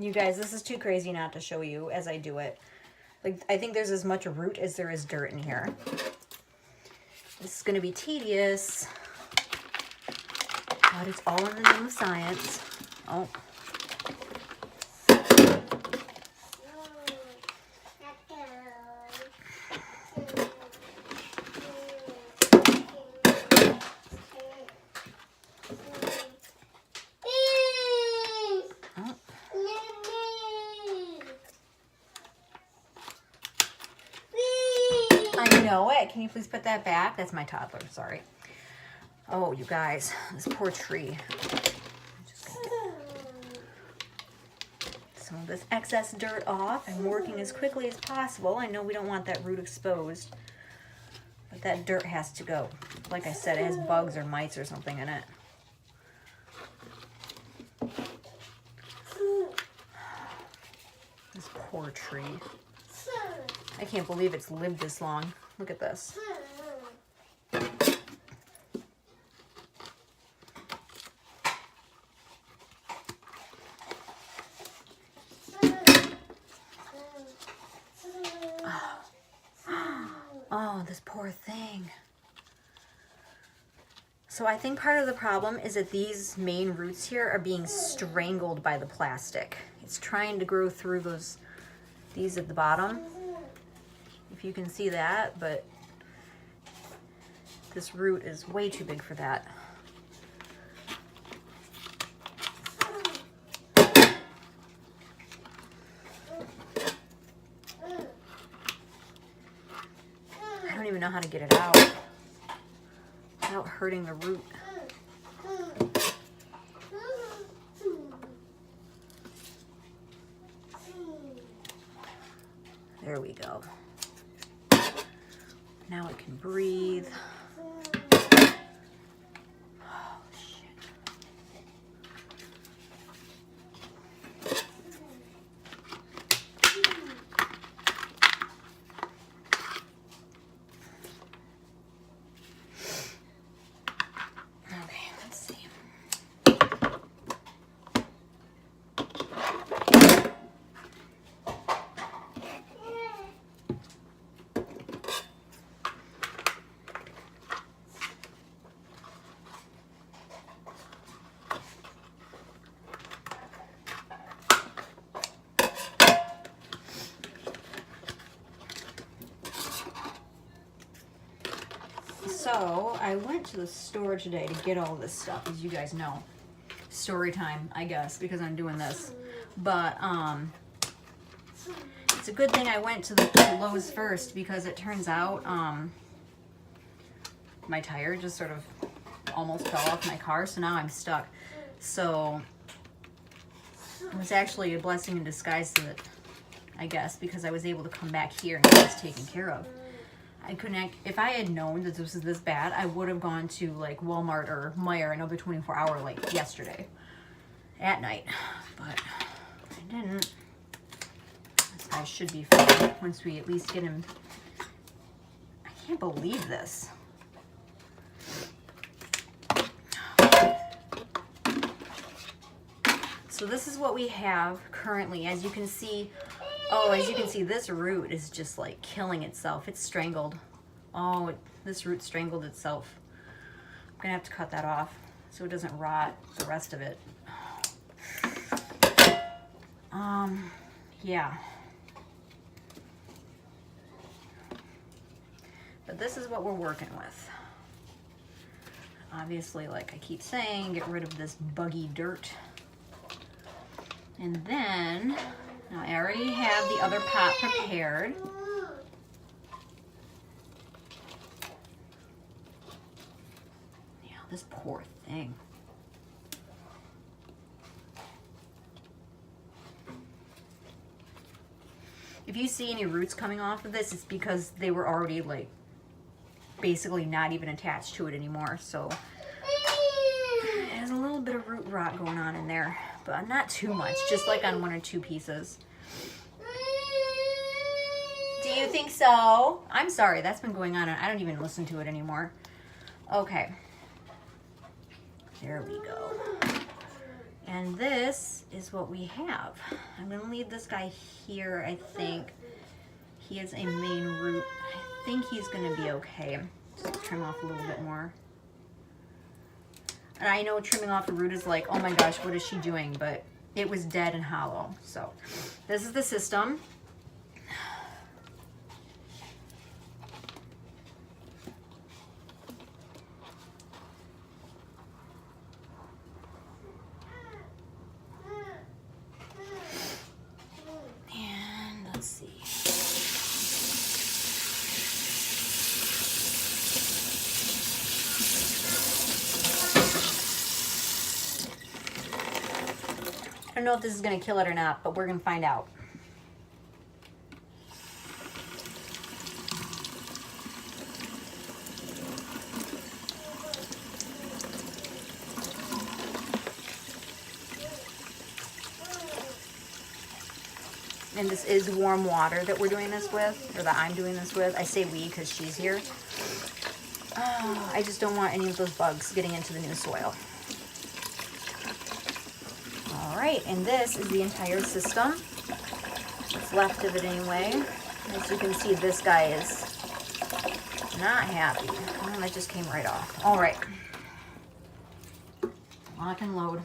You guys, this is too crazy not to show you as I do it. Like, I think there's as much root as there is dirt in here. This is going to be tedious, but it's all in the name of science. Oh. Can you please put that back? That's my toddler, sorry. Oh, you guys, this poor tree. Just gonna get some of this excess dirt off. I'm working as quickly as possible. I know we don't want that root exposed, but that dirt has to go. Like I said, it has bugs or mites or something in it. This poor tree. I can't believe it's lived this long. Look at this. Oh, this poor thing. So I think part of the problem is that these main roots here are being strangled by the plastic. It's trying to grow through these at the bottom. If you can see that, but this root is way too big for that. I don't even know how to get it out without hurting the root. There we go. Now it can breathe. Oh, shit. Okay, let's see. So I went to the store today to get all this stuff, as you guys know. Story time, I guess, because I'm doing this. But it's a good thing I went to the Lowe's first, because it turns out my tire just sort of almost fell off my car, so now I'm stuck. So it was actually a blessing in disguise that, I guess, because I was able to come back here and get this taken care of. I couldn't, if I had known that this was this bad, I would have gone to like Walmart or Meijer, another 24-hour, like yesterday at night, but I didn't. This guy should be fine once we at least get him. I can't believe this. So this is what we have currently. As you can see, this root is just like killing itself. It's strangled. Oh, this root strangled itself. I'm gonna have to cut that off so it doesn't rot the rest of it. Yeah. But this is what we're working with. Obviously, like I keep saying, get rid of this buggy dirt. And then, now I already have the other pot prepared. Yeah, this poor thing. If you see any roots coming off of this, it's because they were already like basically not even attached to it anymore. So there's a little bit of root rot going on in there, but not too much, just like on 1 or 2 pieces. Do you think so? I'm sorry, that's been going on and I don't even listen to it anymore. Okay. There we go. And this is what we have. I'm gonna leave this guy here, I think. He is a main root. I think he's gonna be okay. Just trim off a little bit more. And I know trimming off a root is like, oh my gosh, what is she doing? But it was dead and hollow. So this is the system. And let's see. I don't know if this is going to kill it or not, but we're going to find out. And this is warm water that we're doing this with, or that I'm doing this with. I say we because she's here. I just don't want any of those bugs getting into the new soil. All right, and this is the entire system. What's left of it anyway. As you can see, this guy is not happy. Oh, that just came right off. All right. Lock and load.